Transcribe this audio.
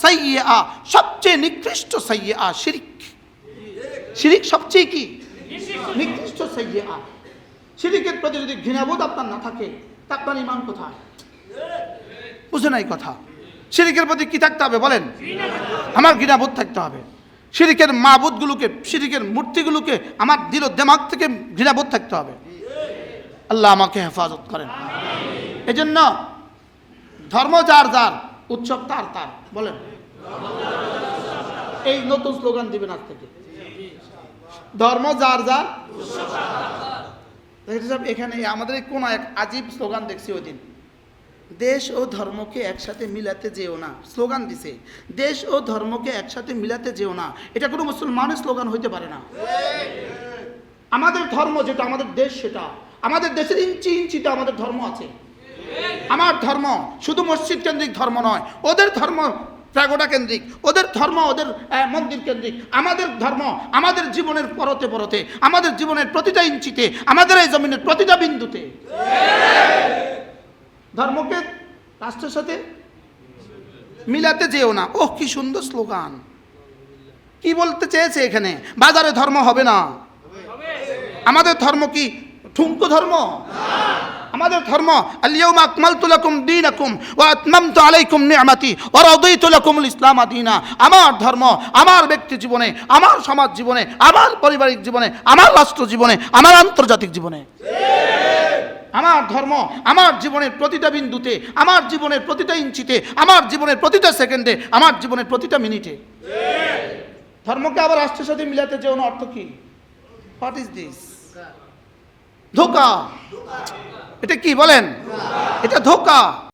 সাইয়্যা, সবচেয়ে নিকৃষ্ট সাইয়্যা শিরক। শিরক সবচেয়ে কি নিকৃষ্ট সাইয়্যা। শিরকের প্রতি যদি ঘৃণাবোধ আপনার না থাকে, তা আপনার ঈমান কোথায়? বুঝে নাই কথা। শিরকের প্রতি কি থাকতে হবে বলেন? আমার ঘৃণাবোধ থাকতে হবে। শিরকের মাবুদগুলোকে, শিরকের মূর্তিগুলোকে আমার দিল দিমাগ থেকে ঘৃণাবোধ থাকতে হবে। আল্লাহ আমাকে হেফাজত করেন। এজন্য ধর্ম যার যার, উৎসব তার তার। বলেন, এই নতুন স্লোগান দিবেন আজ থেকে, ধর্ম যার যার। এখানে আমাদের কোন এক আজীব স্লোগান দেখছি ওই দিন, দেশ ও ধর্মকে একসাথে মিলাতে যেও না, স্লোগান দিছে, দেশ ও ধর্মকে একসাথে মিলাতে যেও না। এটা কোনো মুসলমানের স্লোগান হইতে পারে না। আমাদের ধর্ম যেটা, আমাদের দেশ সেটা, আমাদের দেশের ইঞ্চি ইঞ্চিতে আমাদের ধর্ম আছে। আমার ধর্ম শুধু মসজিদ কেন্দ্রিক ধর্ম নয়, ওদের ধর্ম প্যাগোডা কেন্দ্রিক, ওদের ধর্ম ওদের মন্দির কেন্দ্রিক। আমাদের ধর্ম আমাদের জীবনের পরতে পরতে, আমাদের জীবনের প্রতিটা ইঞ্চিতে, আমাদের এই জমিনের প্রতিটা বিন্দুতে। ধর্মকে রাষ্ট্রের সাথে মিলাতে যেও না। ওহ, কি সুন্দর স্লোগান! কি বলতে চেয়েছে এখানে? বাজারে ধর্ম হবে না। আমাদের ধর্ম কি ঠুনকো ধর্ম? আমাদের ধর্ম আল-ইয়াওমা আকমালতু লাকুম দীনাকুম ওয়া আতমামতু আলাইকুম নি'মাতি ওয়া রাদিতু লাকুমুল ইসলাম দীনা। আমার ধর্ম আমার ব্যক্তি জীবনে, আমার সমাজ জীবনে, আমার পারিবারিক জীবনে, আমার রাষ্ট্র জীবনে, আমার আন্তর্জাতিক জীবনে, আমার ধর্ম আমার জীবনের প্রতিটা বিন্দুতে, আমার জীবনের প্রতিটা ইঞ্চিতে, আমার জীবনের প্রতিটা সেকেন্ডে, আমার জীবনের প্রতিটা মিনিটে। ধর্মকে আবার রাষ্ট্রের সাথে মিলাতে যেও না, অর্থ কি? What is this? ধোঁকা। এটা কি বলেন? এটা ধোঁকা।